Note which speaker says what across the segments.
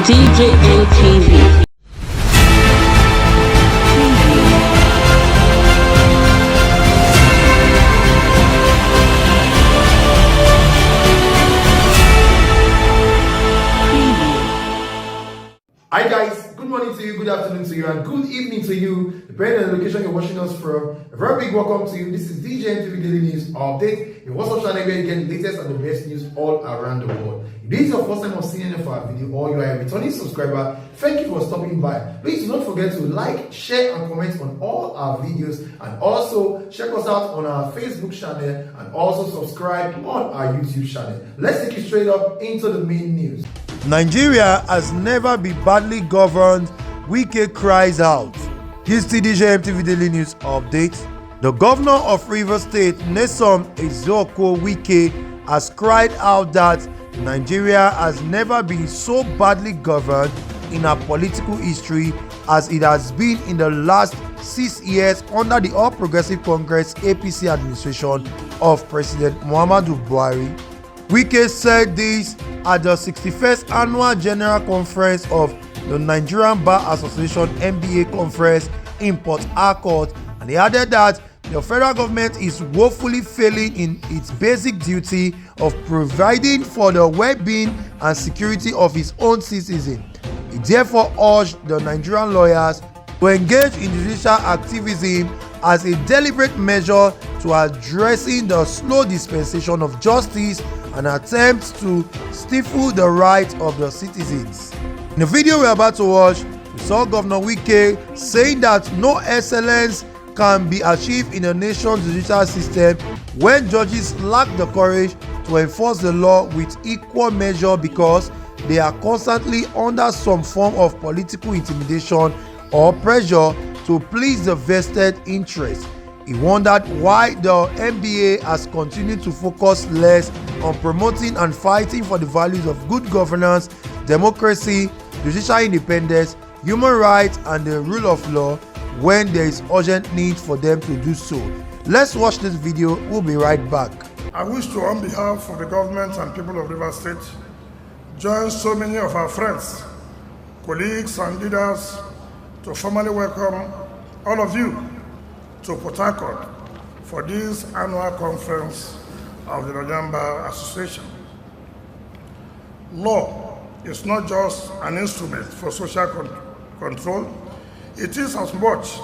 Speaker 1: DJNTV.
Speaker 2: Hi guys, good morning to you, good afternoon to you, and good evening to you, depending on the location you're watching us from. A very big welcome to you. This is DJNTV Daily News Update, your WhatsApp channel where you get the latest and the best news all around the world. If this is your first time of seeing any of our video or you are a returning subscriber, thank you for stopping by. Please do not forget to like, share, and comment on all our videos, and also check us out on our Facebook channel and also subscribe on our YouTube channel. Let's take it straight up into the main news.
Speaker 3: Nigeria has never been badly governed, Wike cries out. This DJNTV Daily News Update. The governor of Rivers State, Nyesom Ezeokwu Wike, has cried out that Nigeria has never been so badly governed in our political history as it has been in the last 6 years under the All Progressive Congress APC administration of President Muhammadu Buhari. Wike said this at the 61st Annual General Conference of the Nigerian Bar Association NBA Conference in Port Harcourt, and he added that the federal government is woefully failing in its basic duty of providing for the well-being and security of its own citizens. He therefore urged the Nigerian lawyers to engage in judicial activism as a deliberate measure to addressing the slow dispensation of justice and attempts to stifle the rights of the citizens. In the video we're about to watch, we saw Governor Wike saying that no excellence can be achieved in the nation's judicial system when judges lack the courage to enforce the law with equal measure because they are constantly under some form of political intimidation or pressure to please the vested interest. He wondered why the NBA has continued to focus less on promoting and fighting for the values of good governance, democracy, judicial independence, human rights, and the rule of law when there is urgent need for them to do so. Let's watch this video. We'll be right back.
Speaker 4: I wish to, on behalf of the government and people of Rivers State, join so many of our friends, colleagues, and leaders to formally welcome all of you to Port Harcourt for this annual conference of the Nigerian Bar Association. Law is not just an instrument for social control, it is as much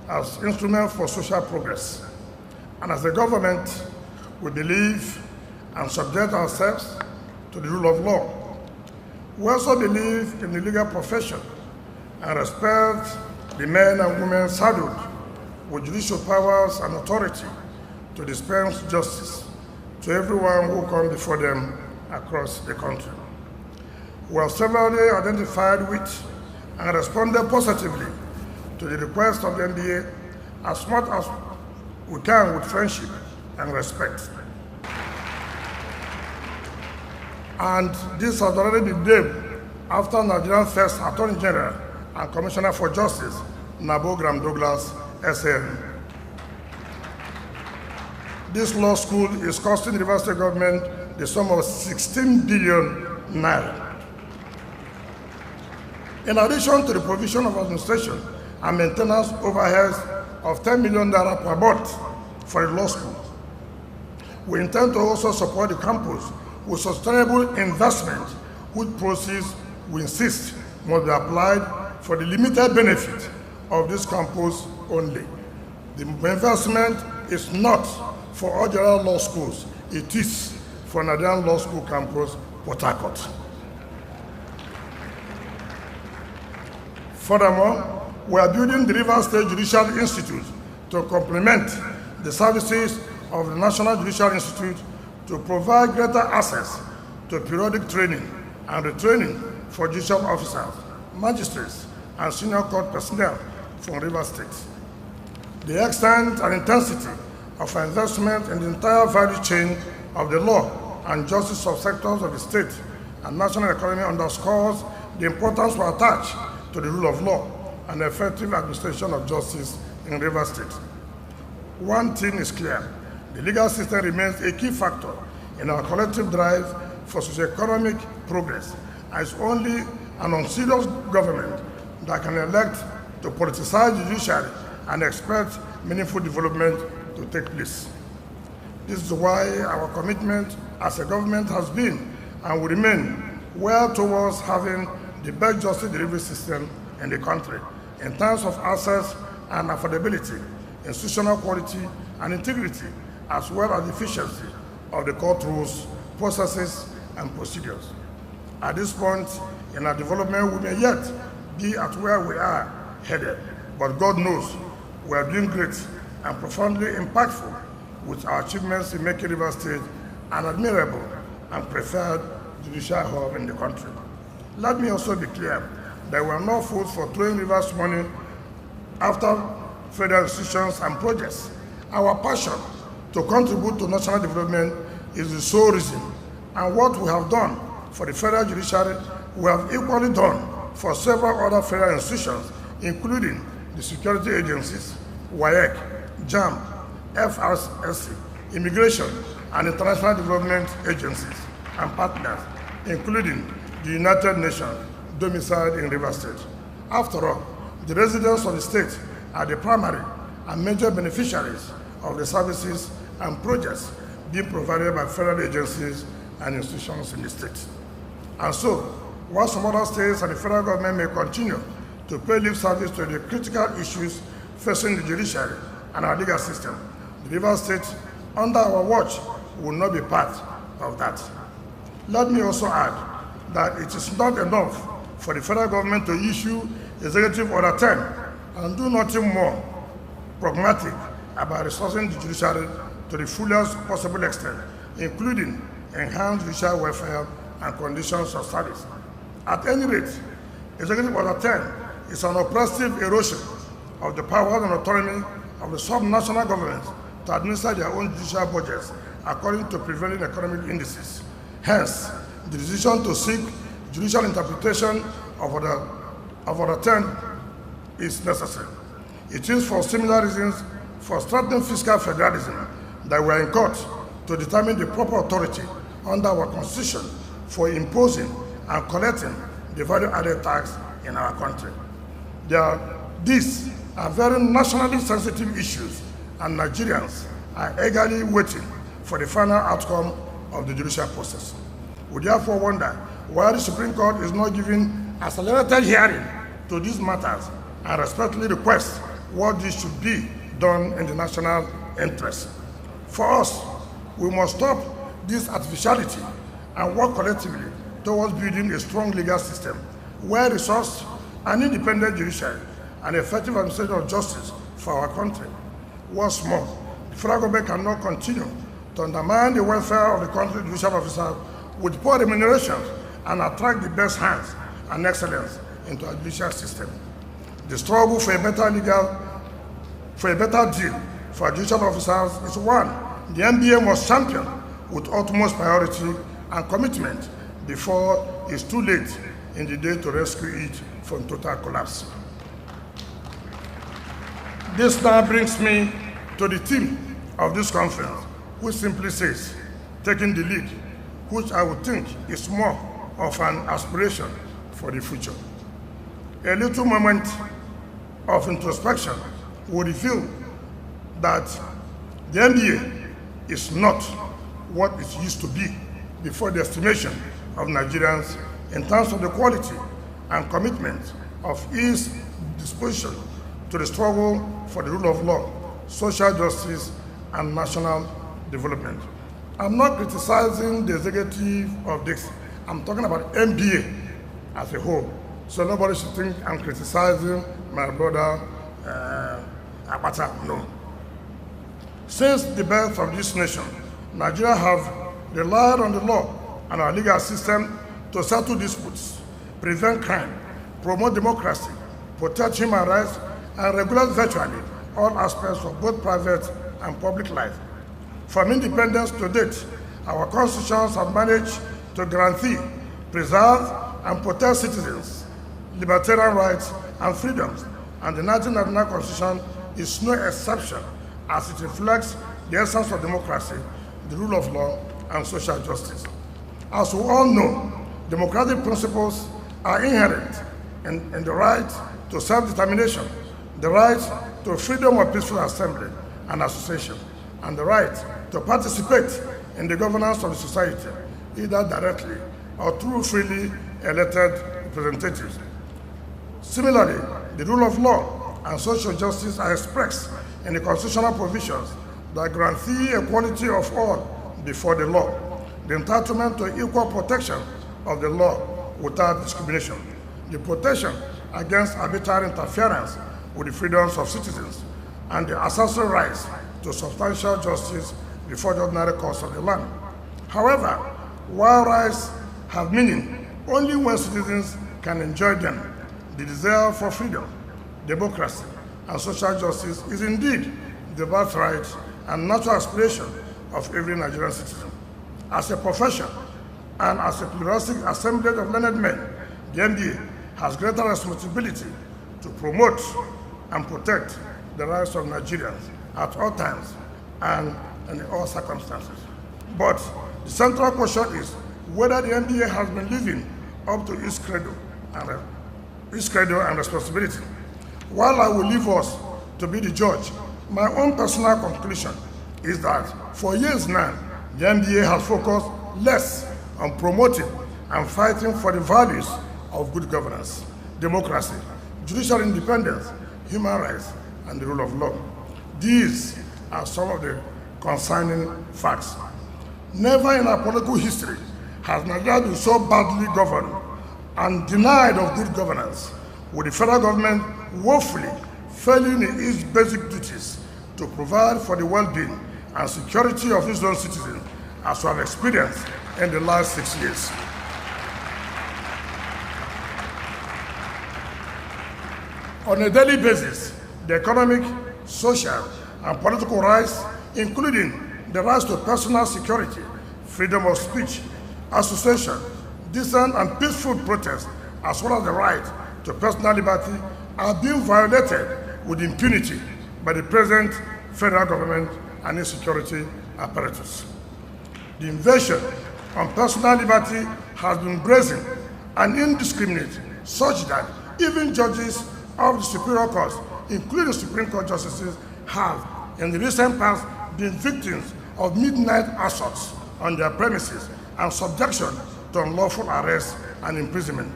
Speaker 4: as instrument for social progress. And as a government, we believe and subject ourselves to the rule of law. We also believe in the legal profession and respect the men and women saddled with judicial powers and authority to dispense justice to everyone who comes before them across the country. We have severally identified with and responded positively to the request of the NBA as much as we can with friendship and respect. And this has already been done after Nigerian first Attorney General and Commissioner for Justice, Nabo Graham Douglas, SN. This law school is costing the Rivers State government the sum of 16 billion naira. In addition to the provision of administration and maintenance overheads of 10 million naira per month for the law school, we intend to also support the campus with sustainable investment, which proceeds, we insist, must be applied for the limited benefit of this campus only. The investment is not for all general law schools, it is for Nigerian Law School Campus, Port Harcourt. Furthermore, we are building the Rivers State Judicial Institute to complement the services of the National Judicial Institute to provide greater access to periodic training and retraining for judicial officers, magistrates, and senior court personnel from Rivers State. The extent and intensity of investment in the entire value chain of the law and justice subsectors of the state and national economy underscores the importance we attach to the rule of law and effective administration of justice in Rivers State. One thing is clear: the legal system remains a key factor in our collective drive for socio-economic progress, and is only an unserious government that can elect to politicize the judiciary and expect meaningful development to take place. This is why our commitment as a government has been and will remain well towards having the best justice delivery system in the country in terms of access and affordability, institutional quality and integrity, as well as efficiency of the court rules, processes, and procedures. At this point in our development, we may yet be at where we are headed, but God knows we are doing great and profoundly impactful with our achievements in making Rivers State an admirable and preferred judicial hub in the country. Let me also be clear that we are not fools for throwing Rivers money after federal institutions and projects. Our passion to contribute to national development is the sole reason, and what we have done for the federal judiciary, we have equally done for several other federal institutions, including the security agencies, Wike, JAM, FRSC, immigration and international development agencies, and partners, including the United Nations, domiciled in Rivers State. After all, the residents of the state are the primary and major beneficiaries of the services and projects being provided by federal agencies and institutions in the state. And so, while some other states and the federal government may continue to pay lip service to the critical issues facing the judiciary and our legal system, the Rivers State, under our watch, will not be part of that. Let me also add that it is not enough for the federal government to issue Executive Order 10 and do nothing more pragmatic about resourcing the judiciary to the fullest possible extent, including enhanced judicial welfare and conditions of service. At any rate, Executive Order 10 is an oppressive erosion of the powers and autonomy of the subnational governments to administer their own judicial budgets according to prevailing economic indices. Hence, the decision to seek judicial interpretation of Order 10 is necessary. It is for similar reasons for strengthening fiscal federalism that we are in court to determine the proper authority under our Constitution for imposing and collecting the value-added tax in our country. These are very nationally sensitive issues, and Nigerians are eagerly waiting for the final outcome of the judicial process. We therefore wonder why the Supreme Court is not giving accelerated hearing to these matters and respectfully request what this should be done in the national interest. For us, we must stop this artificiality and work collectively towards building a strong legal system, well-resourced and independent judiciary, and effective administration of justice for our country. Once more, the federal government cannot continue to undermine the welfare of the country's judicial officers with poor remuneration and attract the best hands and excellence into our judicial system. The struggle for a better deal for our judicial officers is one the NBA must champion with utmost priority and commitment before it's too late in the day to rescue it from total collapse. This now brings me to the theme of this conference, which simply says, taking the lead, which I would think is more of an aspiration for the future. A little moment of introspection will reveal that the NBA is not what it used to be before the estimation of Nigerians in terms of the quality and commitment of its disposition to the struggle for the rule of law, social justice, and national development. I'm not criticizing the executive of this. I'm talking about NBA as a whole. So nobody should think I'm criticizing my brother Abata. No. Since the birth of this nation, Nigeria have relied on the law and our legal system to settle disputes, prevent crime, promote democracy, protect human rights, and regulate virtually all aspects of both private and public life. From independence to date, our constitutions have managed to guarantee, preserve, and protect citizens' libertarian rights and freedoms, and the 1999 Constitution is no exception as it reflects the essence of democracy, the rule of law, and social justice. As we all know, democratic principles are inherent in the right to self-determination, the right to freedom of peaceful assembly and association, and the right to participate in the governance of the society, either directly or through freely elected representatives. Similarly, the rule of law and social justice are expressed in the constitutional provisions that guarantee equality of all before the law, the entitlement to equal protection of the law without discrimination, the protection against arbitrary interference with the freedoms of citizens, and the accessory rights to substantial justice before the ordinary course of the land. However, while rights have meaning only when citizens can enjoy them, the desire for freedom, democracy, and social justice is indeed the birthright and natural aspiration of every Nigerian citizen. As a profession and as a pluralistic assemblage of learned men, the NBA has greater responsibility to promote and protect the rights of Nigerians at all times and in all circumstances. But the central question is whether the NBA has been living up to its credo and responsibility. While I will leave us to be the judge, my own personal conclusion is that for years now, the NBA has focused less on promoting and fighting for the values of good governance, democracy, judicial independence, human rights, and the rule of law. These are some of the concerning facts. Never in our political history has Nigeria been so badly governed and denied of good governance, with the federal government woefully failing in its basic duties to provide for the well-being and security of its own citizens, as we have experienced in the last 6 years. On a daily basis, the economic, social, and political rights, including the rights to personal security, freedom of speech, association, decent and peaceful protest, as well as the right to personal liberty, are being violated with impunity by the present federal government and its security apparatus. The invasion on personal liberty has been brazen and indiscriminate, such that even judges of the Superior Court, including Supreme Court justices, have in the recent past been victims of midnight assaults on their premises and subjection to unlawful arrest and imprisonment.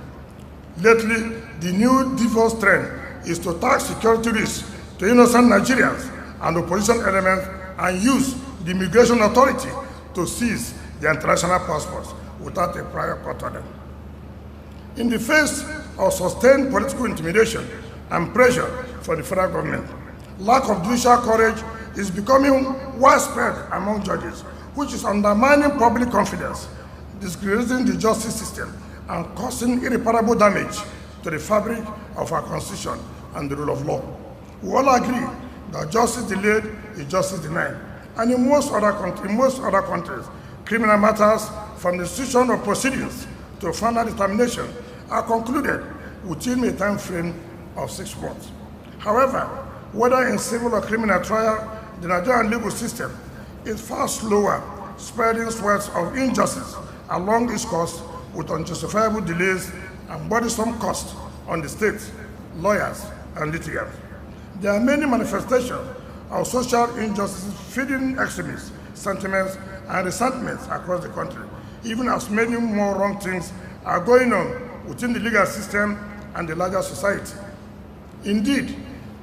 Speaker 4: Lately, the new default trend is to tax security risks to innocent Nigerians and opposition elements and use the immigration authority to seize their international passports without a prior court order. In the face of sustained political intimidation and pressure for the federal government, lack of judicial courage is becoming widespread among judges, which is undermining public confidence, discrediting the justice system, and causing irreparable damage to the fabric of our constitution and the rule of law. We all agree that justice delayed is justice denied, and in most other countries, criminal matters from the institution of proceedings to final determination are concluded within a time frame of 6 months. However, whether in civil or criminal trial, the Nigerian legal system is far slower, spreading sweats of injustice along its course with unjustifiable delays and burdensome costs on the state, lawyers, and litigants. There are many manifestations of social injustices feeding extremist sentiments and resentments across the country, even as many more wrong things are going on within the legal system and the larger society. Indeed,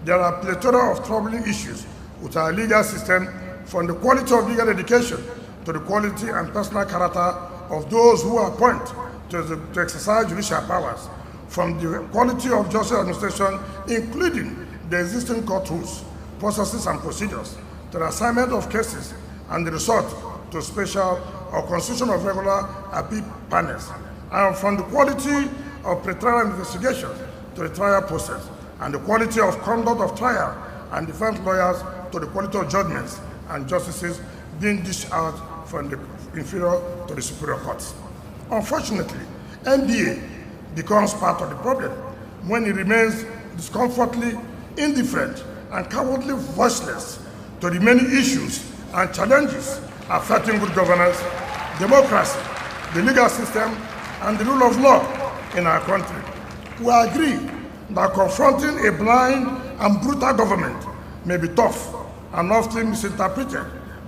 Speaker 4: there are a plethora of troubling issues with our legal system, from the quality of legal education to the quality and personal character of those who are appointed to exercise judicial powers, from the quality of justice administration, including the existing court rules, processes, and procedures, to the assignment of cases and the resort to special or constitution of regular appeal panels, and from the quality of pretrial investigation to the trial process, and the quality of conduct of trial and defense lawyers to the quality of judgments and justices being dished out from the inferior to the superior courts. Unfortunately, NBA becomes part of the problem when it remains discomfortingly indifferent and cowardly voiceless to the many issues and challenges affecting good governance, democracy, the legal system, and the rule of law, in our country. We agree that confronting a blind and brutal government may be tough and often misinterpreted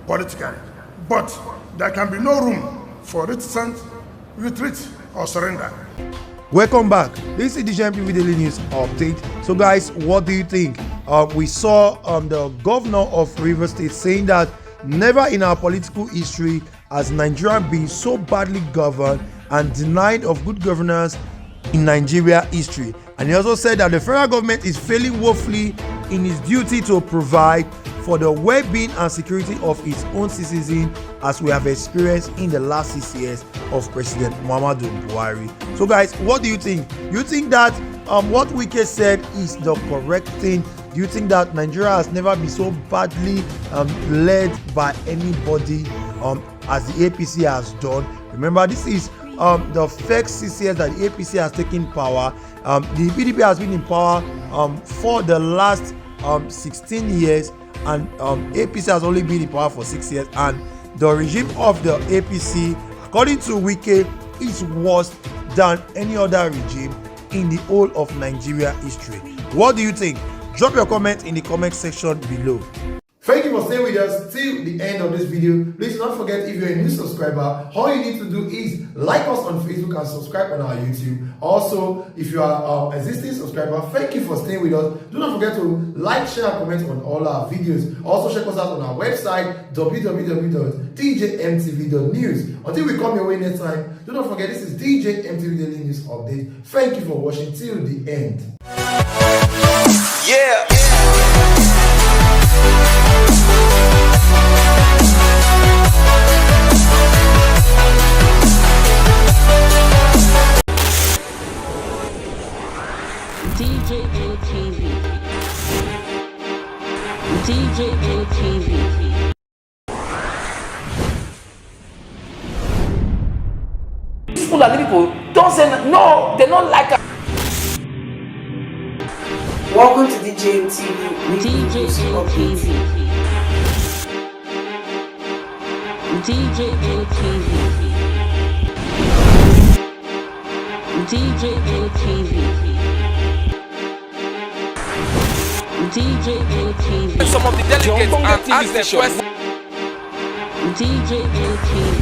Speaker 4: politically, but there can be no room for reticent, retreat, or surrender.
Speaker 3: Welcome back. This is the GMTV Daily News update. So guys, what do you think? We saw the governor of Rivers State saying that never in our political history has Nigeria been so badly governed and denied of good governance in Nigeria history. And he also said that the federal government is failing woefully in its duty to provide for the well-being and security of its own citizens, as we have experienced in the last 6 years of President Muhammadu Buhari. So guys, what do you think? You think that what Wike said is the correct thing? Do you think that Nigeria has never been so badly led by anybody as the APC has done? Remember, this is the first 6 years that the APC has taken power. The PDP has been in power for the last 16 years, and APC has only been in power for 6 years, and the regime of the APC, according to Wike, is worse than any other regime in the whole of Nigeria history. What do you think? Drop your comment in the comment section below.
Speaker 2: Thank you for staying with us till the end of this video. Please don't forget, if you're a new subscriber, all you need to do is like us on Facebook and subscribe on our YouTube. Also, if you are an existing subscriber, thank you for staying with us. Do not forget to like, share, and comment on all our videos. Also, check us out on our website, www.djmtv.news. Until we come your way next time, do not forget, this is DJ MTV Daily News Update. Thank you for watching till the end.
Speaker 1: Yeah. DJ ATV. People are the people don't say no, they don't like us.
Speaker 5: Welcome to DJ TV.
Speaker 1: DJ ATV. DJ ATV. DJ ATV. DJ ATV. Some of the delegates and ask them questions. DJ ATV.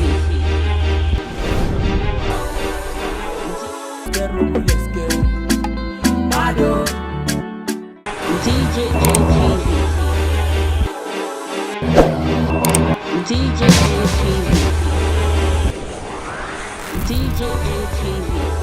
Speaker 1: DJ ATV. DJ ATV. DJ ATV.